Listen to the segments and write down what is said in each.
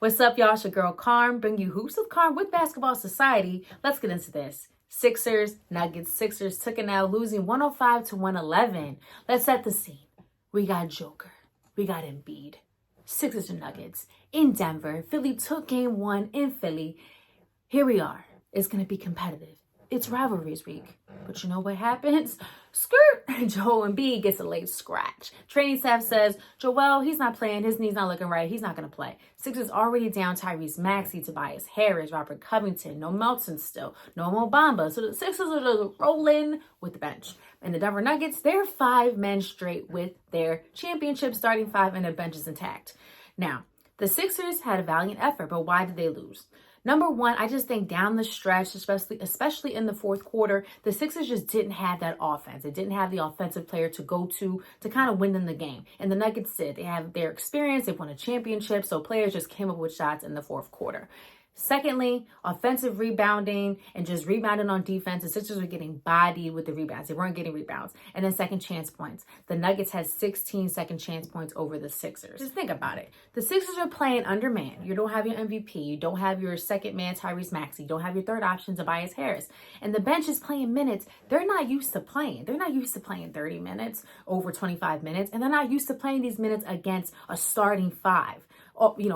What's up, y'all? It's your girl CARM, bring you Hoops with CARM with Basketball Society. Let's get into this. Sixers, Nuggets. Sixers took it now, losing 105 to 111. Let's set the scene. We got Joker. We got Embiid. Sixers and Nuggets in Denver. Philly took game one in Philly. Here we are. It's going to be competitive. It's rivalries week. But you know what happens? Skirt! Joel Embiid gets a late scratch. Training staff says, Joel, he's not playing. His knee's not looking right. He's not going to play. Sixers already down Tyrese Maxey, Tobias Harris, Robert Covington. No Melton still. No Mo Bamba. So the Sixers are just rolling with the bench. And the Denver Nuggets, they're 5 men straight with their championship starting 5 and their bench is intact. Now, the Sixers had a valiant effort, but why did they lose? Number one, I just think down the stretch, especially in the fourth quarter, the Sixers just didn't have that offense. They didn't have the offensive player to go to kind of win them the game. And the Nuggets did. They have their experience. They've won a championship. So players just came up with shots in the fourth quarter. Secondly, offensive rebounding and just rebounding on defense. The Sixers were getting bodied with the rebounds. They weren't getting rebounds. And then second chance points. The Nuggets had 16 second chance points over the Sixers. Just think about it. The Sixers are playing undermanned. You don't have your MVP. You don't have your second man, Tyrese Maxey. You don't have your third option, Tobias Harris. And the bench is playing minutes they're not used to playing. They're not used to playing 30 minutes, over 25 minutes. And they're not used to playing these minutes against a starting 5.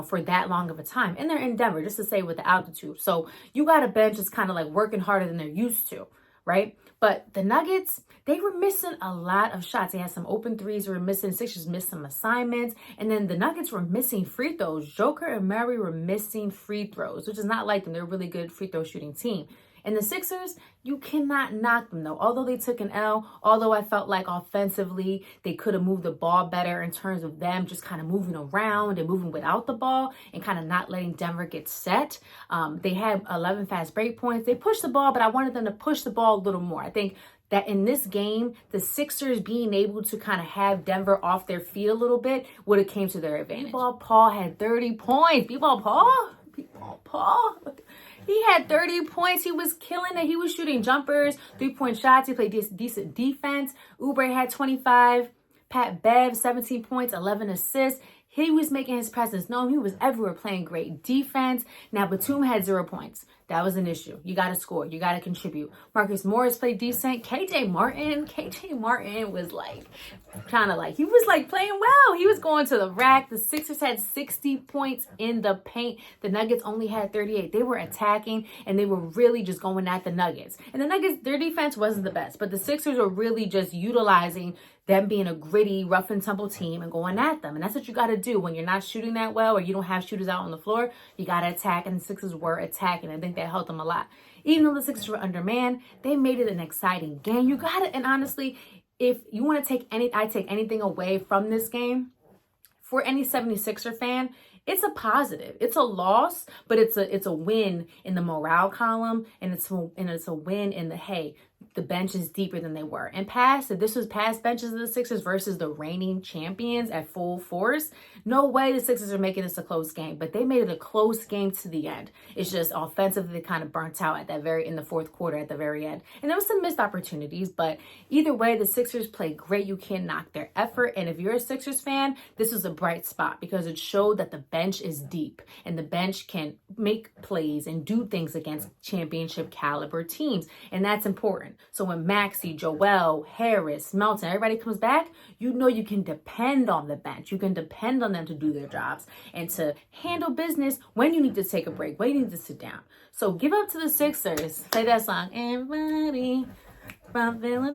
For that long of a time. And they're in Denver, just to say, with the altitude. So you got a bench that's kind of like working harder than they're used to, right? But the Nuggets, they were missing a lot of shots. They had some open threes were missing. Sixers missed some assignments. And then the Nuggets were missing free throws. Joker and Murray were missing free throws, which is not like them. They're a really good free throw shooting team. And the Sixers, you cannot knock them, though. Although they took an L, although I felt like offensively they could have moved the ball better in terms of them just kind of moving around and moving without the ball and kind of not letting Denver get set. They had 11 fast break points. They pushed the ball, but I wanted them to push the ball a little more. I think that in this game, the Sixers being able to kind of have Denver off their feet a little bit would have came to their advantage. B-Ball Paul had 30 points. B-Ball Paul? B-Ball Paul? He had 30 points. He was killing it. He was shooting jumpers, 3-point shots. He played decent defense. Oubre had 25. Pat Bev, 17 points, 11 assists. He was making his presence known. He was everywhere playing great defense. Now, Batum had 0 points. That was an issue. You got to score. You got to contribute. Marcus Morris played decent. KJ Martin was he was playing well. He was going to the rack. The Sixers had 60 points in the paint. The Nuggets only had 38. They were attacking and they were really just going at the Nuggets. And the Nuggets, their defense wasn't the best, but the Sixers were really just utilizing them being a gritty, rough and tumble team and going at them. And that's what you got to do when you're not shooting that well or you don't have shooters out on the floor. You got to attack, and the Sixers were attacking. I think that helped them a lot. Even though the Sixers were undermanned, they made it an exciting game. You got it. And honestly, if you want to take anything away from this game, for any 76er fan, it's a positive. It's a loss, but it's a win in the morale column, and it's a win in the bench is deeper than they were. And if this was past benches of the Sixers versus the reigning champions at full force, no way the Sixers are making this a close game. But they made it a close game to the end. It's just offensively they kind of burnt out in the fourth quarter at the very end. And there was some missed opportunities, but either way, the Sixers played great. You can't knock their effort. And if you're a Sixers fan, this was a bright spot because it showed that the bench is deep and the bench can make plays and do things against championship caliber teams. And that's important. So when Maxey, Joel, Harris, Melton, everybody comes back, you know you can depend on the bench. You can depend on them to do their jobs and to handle business when you need to take a break, when you need to sit down. So give up to the Sixers. Play that song. Everybody from Philly.